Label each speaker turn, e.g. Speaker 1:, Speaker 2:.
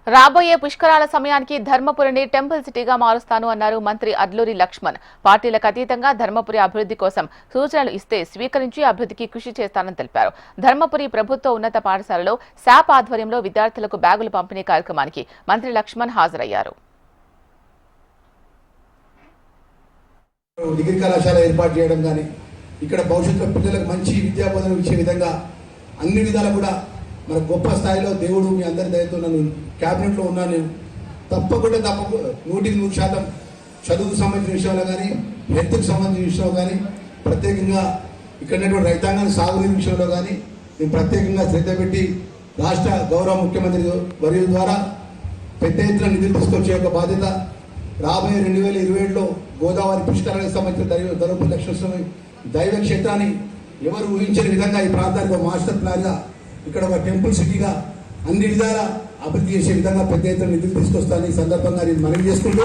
Speaker 1: రాబోయే పుష్కరాల సమయానికి ధర్మపురిని టెంపుల్ సిటీగా మారుస్తాను అన్నారు మంత్రి అడ్లూరి లక్ష్మణ్. పార్టీలకు అతీతంగా ధర్మపురి అభివృద్ధి కోసం సూచనలు ఇస్తే స్వీకరించి అభివృద్ధికి కృషి చేస్తానని తెలిపారు. ధర్మపురి ప్రభుత్వ ఉన్నత పాఠశాలలో శాప్ ఆధ్వర్యంలో విద్యార్థులకు బ్యాగులు పంపిణీ కార్యక్రమానికి మంత్రి లక్ష్మణ్ హాజరయ్యారు.
Speaker 2: డిగ్రీ కళాశాల ఏర్పాటు చేయడం కానీ ఇక్కడ భవిష్యత్తులో పిల్లలకు మంచి విద్యా బోధన ఇచ్చే విధంగా అన్ని విధాలు కూడా మన గొప్ప స్థాయిలో దేవుడు మీ అందరి దయతో నన్ను క్యాబినెట్లో ఉన్నాను. నేను తప్పకుండా 100% చదువుకు సంబంధించిన విషయంలో కానీ హెల్త్కి సంబంధించిన విషయంలో కానీ ప్రత్యేకంగా ఇక్కడ రైతాంగాన్ని సాగునీరు విషయంలో కానీ నేను ప్రత్యేకంగా శ్రద్ధ పెట్టి రాష్ట్ర గౌరవ ముఖ్యమంత్రి వర్యుల ద్వారా పెద్ద ఎత్తున నిధులు తీసుకొచ్చే ఒక బాధ్యత రాబోయే 2027లో గోదావరి పుష్కరాలకు సంబంధించిన ధర్మపురి లక్ష్మీ దైవ క్షేత్రాన్ని ఎవరు ఊహించని విధంగా ఈ ప్రాంతానికి ఒక మాస్టర్ ప్లాన్గా ఇక్కడ ఒక టెంపుల్ సిటీగా అన్ని విధాలా అభివృద్ధి చేసే విధంగా పెద్ద ఎత్తున నిధులు తీసుకొస్తానని ఈ సందర్భంగా నేను మనవి చేసుకుంటూ